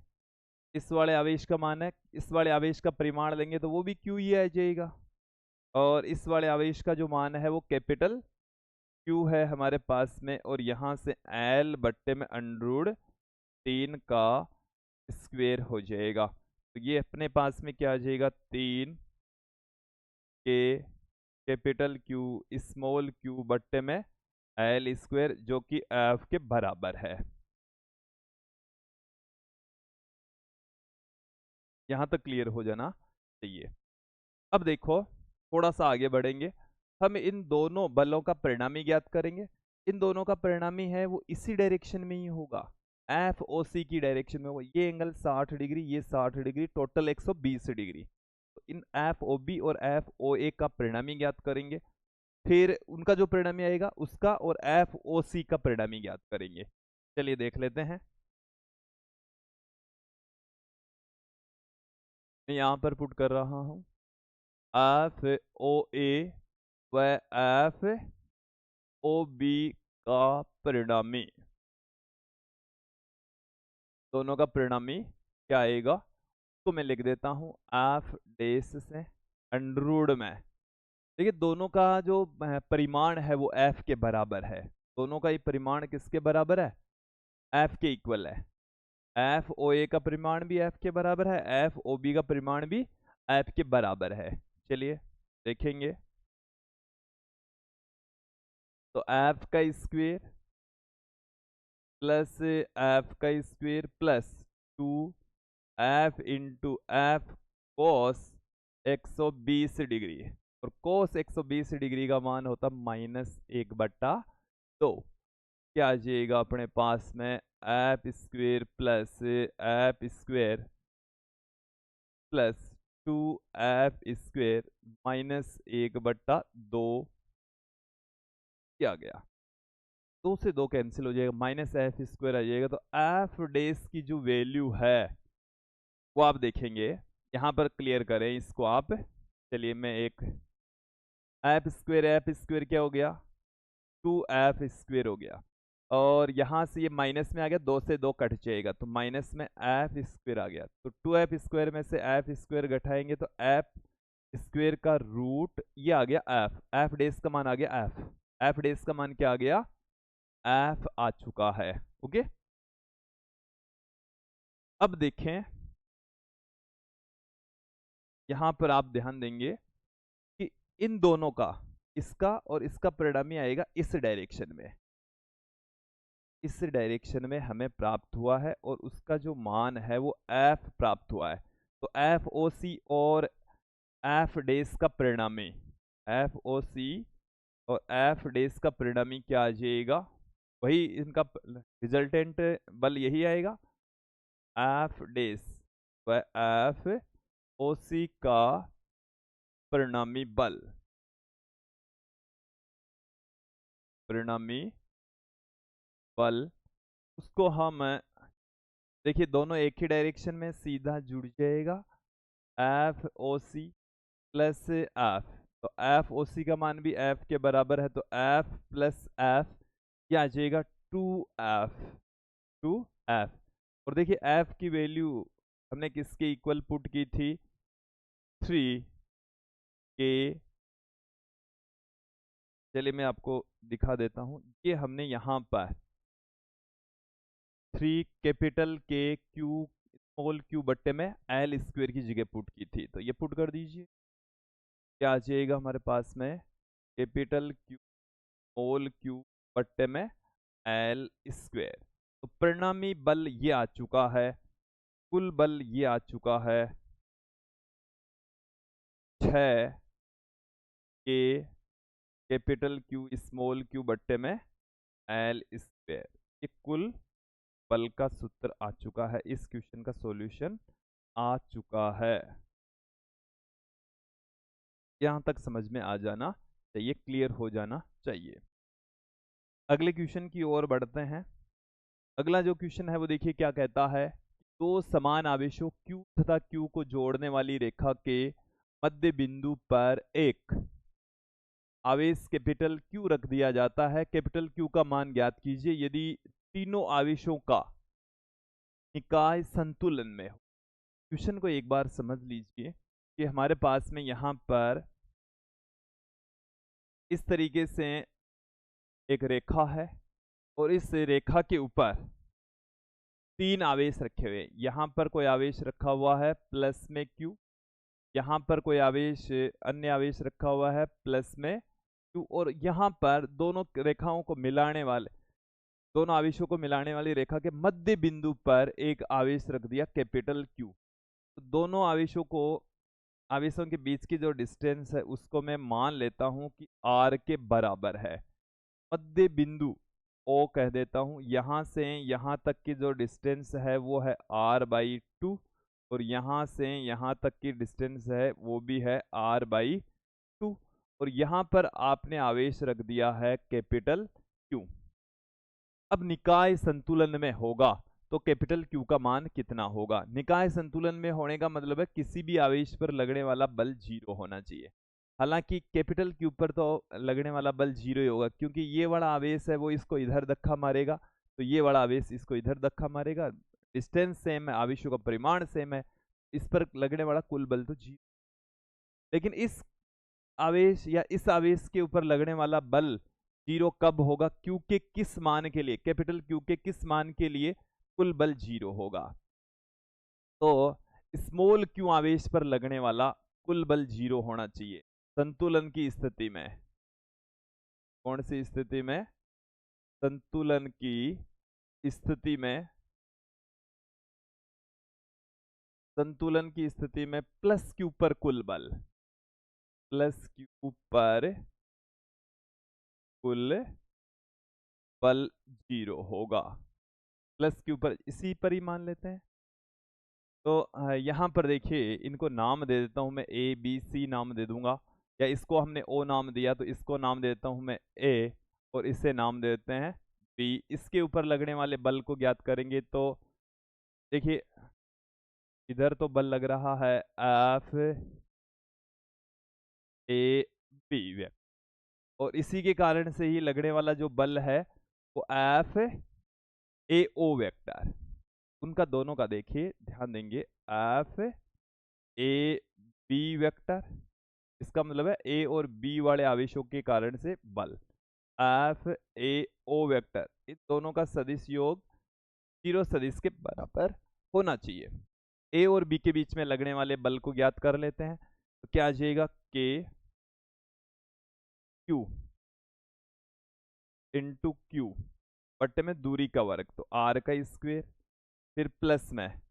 इस वाले आवेश का मान है, इस वाले आवेश का परिमाण लेंगे तो वो भी Q ही आ जाएगा, और इस वाले आवेश का जो मान है वो कैपिटल Q है हमारे पास में, और यहाँ से L बट्टे में √3 का स्क्वेयर हो जाएगा। तो ये अपने पास में क्या आ जाएगा? 3 के कैपिटल Q स्मॉल q बट्टे में L स्क्वेयर, जो कि F के बराबर है। यहाँ तक क्लियर हो जाना चाहिए। अब देखो थोड़ा सा आगे बढ़ेंगे, हम इन दोनों बलों का परिणामी ज्ञात करेंगे। इन दोनों का परिणामी है वो इसी डायरेक्शन में ही होगा, FOC की डायरेक्शन में होगा। ये एंगल 60 डिग्री, ये 60 डिग्री, टोटल 120 डिग्री। तो इन FOB और FOA का परिणामी ज्ञात करेंगे, फिर उनका जो परिणामी आएगा उसका और FOC का परिणामी ज्ञात करेंगे। चलिए देख लेते हैं। मैं यहाँ पर पुट कर रहा हूँ FOA व FOB का परिणामी, दोनों का परिणामी क्या आएगा तो मैं लिख देता हूँ F डेस से अंडररूट में। देखिए दोनों का जो परिमाण है वो F के बराबर है। दोनों का ही परिमाण किसके बराबर है? F के इक्वल है। FOA का परिमाण भी F के बराबर है, FOB का परिमाण भी F के बराबर है। चलिए देखेंगे। तो F का स्क्वेयर प्लस एफ का square plus 2 F into F cos 120 degree, और कोस 120 डिग्री का मान होता -1/2। क्या आ जाएगा अपने पास में, F square plus F square plus 2 F square -1/2 क्या गया, 2 से 2 कैंसिल हो जाएगा, माइनस एफ स्क्वायर आ जाएगा। तो एफ डेज की जो वैल्यू है वो आप देखेंगे, यहाँ पर क्लियर करें इसको आप। चलिए मैं एक एफ स्क्वायर क्या हो गया, 2 एफ स्क्वायर हो गया, और यहाँ से ये माइनस में आ गया, 2 से 2 कट जाएगा, तो माइनस में एफ स्क्वायर आ गया। तो 2 एफ स्क्वायर में से एफ स्क्वायर घटाएंगे तो एफ स्क्वायर का रूट ये आ गया एफ, एफ डेज का मान आ गया एफ, एफ डेज का मान क्या आ गया, एफ आ चुका है। ओके, अब देखें यहां पर आप ध्यान देंगे कि इन दोनों का, इसका और इसका परिणामी आएगा इस डायरेक्शन में, इस डायरेक्शन में हमें प्राप्त हुआ है, और उसका जो मान है वो एफ प्राप्त हुआ है। तो एफ ओ सी और एफ डेज का परिणामी, एफ ओ सी और एफ डेज का परिणामी क्या आ जाएगा, वही इनका रिजल्टेंट बल यही आएगा, एफ डेज व एफ ओ सी का परिणामी बल, परिणामी बल उसको हम देखिए दोनों एक ही डायरेक्शन में सीधा जुड़ जाएगा, F O C plus F, तो एफ ओ सी का मान भी एफ के बराबर है, तो एफ प्लस एफ क्या आ जाएगा, 2 एफ, 2 एफ। और देखिए एफ की वैल्यू हमने किसके इक्वल पुट की थी, 3 के, चलिए मैं आपको दिखा देता हूं, ये हमने यहाँ पर 3 कैपिटल के क्यू स्मॉल क्यू बट्टे में एल स्क्वायर की जगह पुट की थी, तो ये पुट कर दीजिए, क्या आ जाएगा हमारे पास में, कैपिटल क्यू स्मॉल क्यू बट्टे में एल स्क्वायर। तो परिणामी बल ये आ चुका है, कुल बल ये आ चुका है 6 के कैपिटल क्यू स्मॉल क्यू बट्टे में एल स्क्वायर, ये कुल बल का सूत्र आ चुका है, इस क्वेश्चन का सॉल्यूशन आ चुका है। यहां तक समझ में आ जाना चाहिए, क्लियर हो जाना चाहिए। अगले क्वेश्चन की ओर बढ़ते हैं। अगला जो क्वेश्चन है वो देखिए क्या कहता है, दो समान आवेशों Q तथा Q को जोड़ने वाली रेखा के मध्य बिंदु पर एक आवेश कैपिटल Q रख दिया जाता है, कैपिटल Q का मान ज्ञात कीजिए यदि तीनों आवेशों का निकाय संतुलन में हो। क्वेश्चन को एक बार समझ लीजिए कि हमारे पास में यहाँ पर इस तरीके से एक रेखा है, और इस रेखा के ऊपर 3 आवेश रखे हुए, यहाँ पर कोई आवेश रखा हुआ है प्लस में Q, यहाँ पर कोई आवेश अन्य आवेश रखा हुआ है प्लस में Q, और यहाँ पर दोनों रेखाओं को मिलाने वाले, दोनों आवेशों को मिलाने वाली रेखा के मध्य बिंदु पर एक आवेश रख दिया कैपिटल Q। तो दोनों आवेशों को, आवेशों के बीच की जो डिस्टेंस है उसको मैं मान लेता हूं कि R के बराबर है, मध्य बिंदु O कह देता हूं, यहां से यहां तक की जो डिस्टेंस है वो है R/2, और यहां से यहां तक की डिस्टेंस है वो भी है R/2, और यहां पर आपने आवेश रख दिया है कैपिटल Q। अब निकाय संतुलन में होगा तो कैपिटल Q का मान कितना होगा, निकाय संतुलन में होने का मतलब है किसी भी आवेश पर लगने वाला बल 0 होना चाहिए। हालांकि कैपिटल Q पर तो लगने वाला बल 0 ही होगा, क्योंकि ये वाला आवेश है वो इसको इधर धक्का मारेगा, तो ये वाला आवेश इसको इधर धक्का मारेगा, डिस्टेंस सेम है, आवेशों का परिमाण सेम है, इस पर लगने वाला कुल बल तो 0। लेकिन इस आवेश या इस आवेश के ऊपर लगने वाला बल 0 कब होगा, क्यू के किस मान के लिए, कैपिटल क्यू के किस मान के लिए कुल बल 0 होगा। तो स्मॉल क्यू आवेश पर लगने वाला कुल बल 0 होना चाहिए संतुलन की स्थिति में। कौन सी स्थिति में, संतुलन की स्थिति में, संतुलन की स्थिति में प्लस क्यू पर कुल बल, प्लस क्यू पर कुल बल 0 होगा। प्लस क्यू पर, इसी पर ही मान लेते हैं। तो यहाँ पर देखिए, इनको नाम दे देता हूँ मैं, ए बी सी नाम दे दूंगा, या इसको हमने ओ नाम दिया तो इसको नाम दे देता हूँ मैं ए, और इसे नाम दे देते हैं बी। इसके ऊपर लगने वाले बल को ज्ञात करेंगे तो देखिए, इधर तो बल लग रहा है एफ ए बी, और इसी के कारण से ही लगने वाला जो बल है वो एफ ए ओ वेक्टर, उनका दोनों का देखिए ध्यान देंगे, एफ ए बी वेक्टर, इसका मतलब है ए और बी वाले आवेशों के कारण से बल, एफ ए ओ वेक्टर, इन दोनों का सदिश योग 0 सदिश के बराबर होना चाहिए। ए और बी के बीच में लगने वाले बल को ज्ञात कर लेते हैं, तो क्या आ जाएगा, के क्यू इंटू क्यू बट्टे में दूरी का वर्ग, तो आर का स्क्वेयर, फिर प्लस में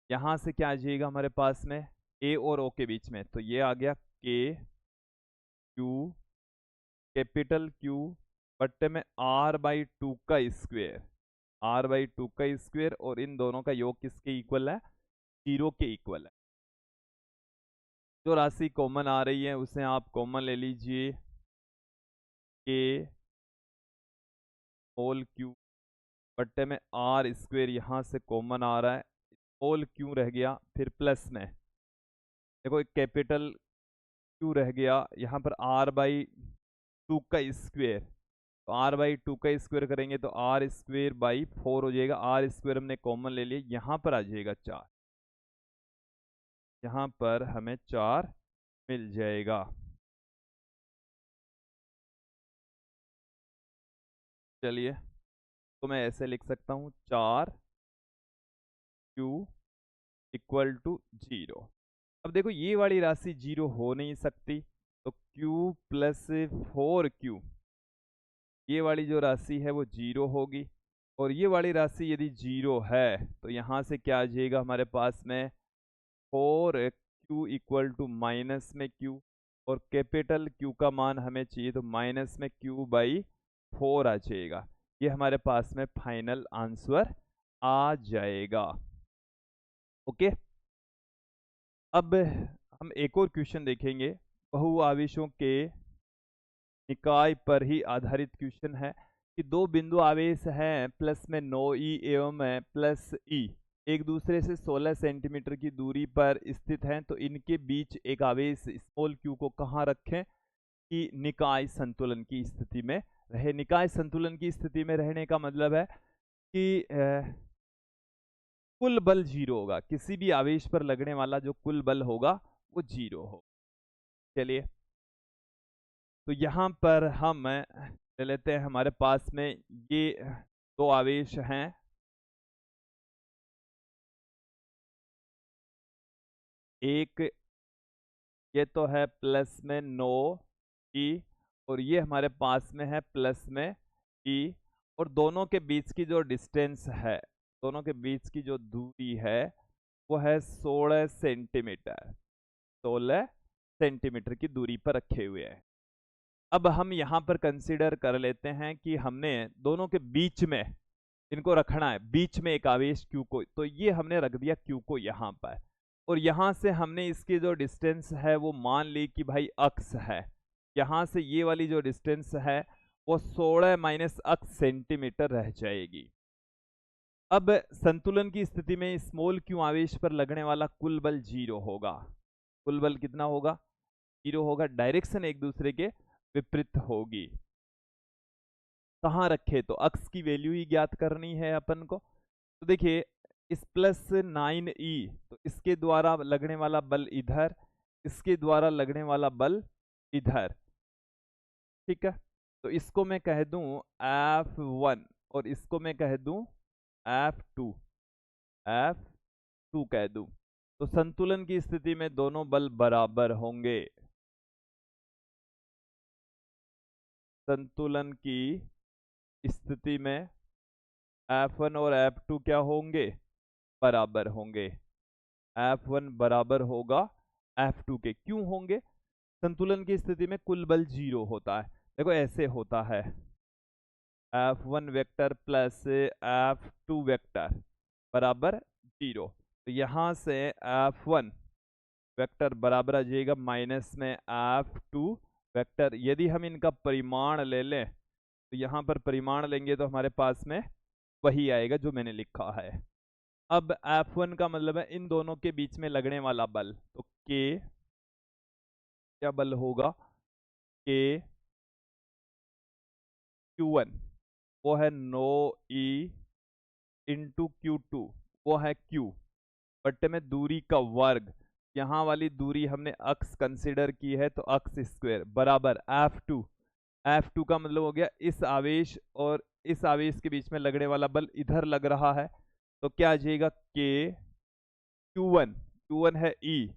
यहां से क्या आ जाएगा हमारे पास में ए और ओ के बीच में, तो ये आ गया के क्यू, कैपिटल क्यू बट्टे में r/2 का स्क्वेयर, r/2 का स्क्वेयर, और इन दोनों का योग किसके इक्वल है, 0 के इक्वल है। जो राशि कॉमन आ रही है उसे आप कॉमन ले लीजिए, के होल क्यू बट्टे में आर स्क्वेयर, यहाँ से कॉमन आ रहा है, होल क्यू रह गया, फिर प्लस में देखो एक कैपिटल क्यू रह गया, यहाँ पर r/2 का स्क्वेयर, तो r/2 का स्क्वायर करेंगे तो r²/4 हो जाएगा, r² हमने कॉमन ले लिया, यहाँ पर आ जाएगा 4, यहाँ पर हमें 4 मिल जाएगा। चलिए, तो मैं ऐसे लिख सकता हूँ 4 क्यू इक्वल टू 0। अब देखो ये वाली राशि 0 हो नहीं सकती, तो q प्लस 4q, ये वाली जो राशि है वो 0 होगी, और ये वाली राशि यदि 0 है तो यहाँ से क्या आ जाएगा हमारे पास में 4q इक्वल टू माइनस में q, और कैपिटल Q का मान हमें चाहिए तो माइनस में q/4 आ जाएगा। ये हमारे पास में फाइनल आंसर आ जाएगा। ओके, अब हम एक और क्वेश्चन देखेंगे, बहुआवेशों के निकाय पर ही आधारित क्वेश्चन है कि दो बिंदु आवेश हैं प्लस में 9e एवं प्लस e, एक दूसरे से 16 सेंटीमीटर की दूरी पर स्थित हैं, तो इनके बीच एक आवेश स्मॉल q को कहाँ रखें कि निकाय संतुलन की स्थिति में रहे। निकाय संतुलन की स्थिति में रहने का मतलब है कि कुल बल 0 होगा, किसी भी आवेश पर लगने वाला जो कुल बल होगा वो 0 हो। चलिए, तो यहाँ पर हम ले लेते हैं, हमारे पास में ये दो आवेश हैं, एक ये तो है प्लस में 9e, और ये हमारे पास में है प्लस में e, और दोनों के बीच की जो डिस्टेंस है, दोनों के बीच की जो दूरी है वो है 16 सेंटीमीटर, 16 सेंटीमीटर की दूरी पर रखे हुए हैं। अब हम यहाँ पर कंसीडर कर लेते हैं कि हमने दोनों के बीच में इनको रखना है, बीच में एक आवेश q को, तो ये हमने रख दिया q को यहाँ पर, और यहाँ से हमने इसकी जो डिस्टेंस है वो मान ली कि भाई अक्स है, यहाँ से ये वाली जो डिस्टेंस है वो 16 माइनस अक्स सेंटीमीटर रह जाएगी। अब संतुलन की स्थिति में स्मॉल q आवेश पर लगने वाला कुल बल 0 होगा। कुल बल कितना होगा, 0 होगा, डायरेक्शन एक दूसरे के विपरीत होगी। कहाँ रखे, तो अक्स की वैल्यू ही ज्ञात करनी है अपन को। तो देखिए इस प्लस 9e, तो इसके द्वारा लगने वाला बल इधर, इसके द्वारा लगने वाला बल इधर, ठीक है। तो इसको मैं कह दूं F1 और इसको मैं कह दूं F2, F2 कह दूं, तो संतुलन की स्थिति में दोनों बल बराबर होंगे। संतुलन की स्थिति में F1 और F2 क्या होंगे, बराबर होंगे। F1 बराबर होगा F2 के। क्यों होंगे, संतुलन की स्थिति में कुल बल 0 होता है। देखो ऐसे होता है, F1 vector plus F2 vector बराबर 0। तो यहाँ से F1 वेक्टर बराबर आ जाएगा माइनस में F2 वेक्टर। यदि हम इनका परिमाण ले लें तो यहाँ पर परिमाण लेंगे तो हमारे पास में वही आएगा जो मैंने लिखा है। अब F1 का मतलब है इन दोनों के बीच में लगने वाला बल, तो K क्या बल होगा, K Q1 वो है नो E इंटू Q2 वो है Q बट्टे में दूरी का वर्ग। यहाँ वाली दूरी हमने अक्स कंसिडर की है तो अक्स स्क्वायर बराबर F2। F2 का मतलब हो गया इस आवेश और इस आवेश के बीच में लगने वाला बल इधर लग रहा है, तो क्या आ जाएगा K Q1, Q1 है E,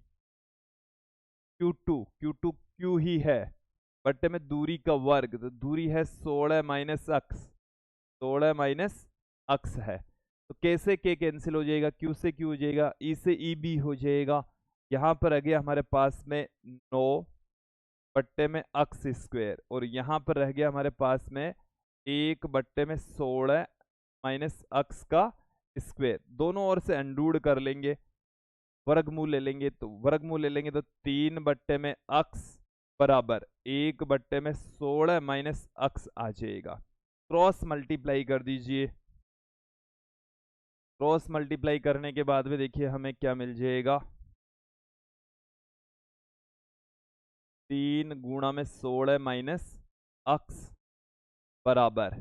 Q2 Q ही है बट्टे में दूरी का वर्ग, तो दूरी है 16 माइनस अक्स, 16 माइनस अक्स है। तो K से K कैंसिल हो जाएगा, Q से Q हो जाएगा, E से E भी हो जाएगा। यहाँ पर आ गया हमारे पास में 9 बट्टे में अक्स स्क्वायर और यहाँ पर रह गया हमारे पास में 1 बट्टे में 16 माइनस अक्स का स्क्वायर। दोनों ओर से अंडूड कर लेंगे, वर्गमूल ले लेंगे, तो वर्गमूल ले लेंगे तो 3 बट्टे में अक्स बराबर 1 बट्टे में 16 माइनस अक्स आ जाएगा। क्रॉस मल्टीप्लाई कर दीजिए, क्रॉस मल्टीप्लाई करने के बाद में देखिए हमें क्या मिल जाएगा, 3 गुणा में 16 माइनस अक्स बराबर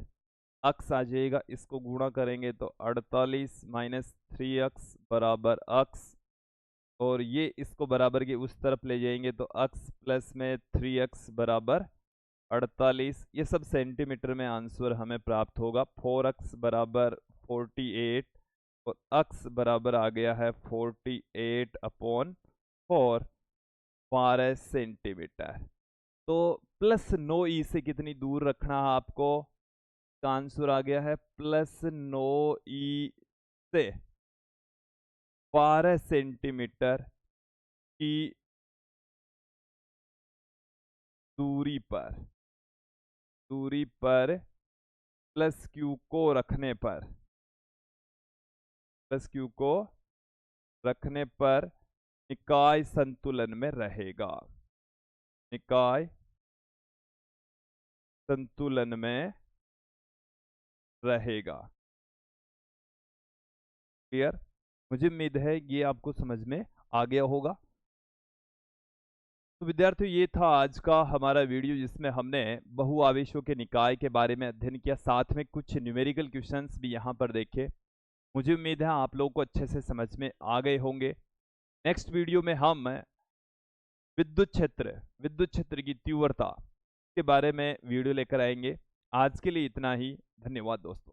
अक्स आ जाएगा, इसको गुणा करेंगे तो 48 माइनस 3x बराबर अक्स, और ये इसको बराबर के उस तरफ ले जाएंगे तो अक्स प्लस में 3x बराबर 48। ये सब सेंटीमीटर में आंसर हमें प्राप्त होगा। 4x बराबर 48 और अक्स बराबर आ गया है 48/4 12 सेंटीमीटर। तो प्लस 9e से कितनी दूर रखना है आपको, का आंसर आ गया है प्लस 9e से 12 सेंटीमीटर की दूरी पर प्लस क्यू को रखने पर, प्लस क्यू को रखने पर निकाय संतुलन में रहेगा, निकाय संतुलन में रहेगा। क्लियर, मुझे उम्मीद है ये आपको समझ में आ गया होगा। तो विद्यार्थियों ये था आज का हमारा वीडियो जिसमें हमने बहुआवेशों के निकाय के बारे में अध्ययन किया, साथ में कुछ न्यूमेरिकल क्वेश्चंस भी यहाँ पर देखे। मुझे उम्मीद है आप लोगों को अच्छे से समझ में आ गए होंगे। नेक्स्ट वीडियो में हम विद्युत क्षेत्र की तीव्रता के बारे में वीडियो लेकर आएंगे। आज के लिए इतना ही, धन्यवाद दोस्तों।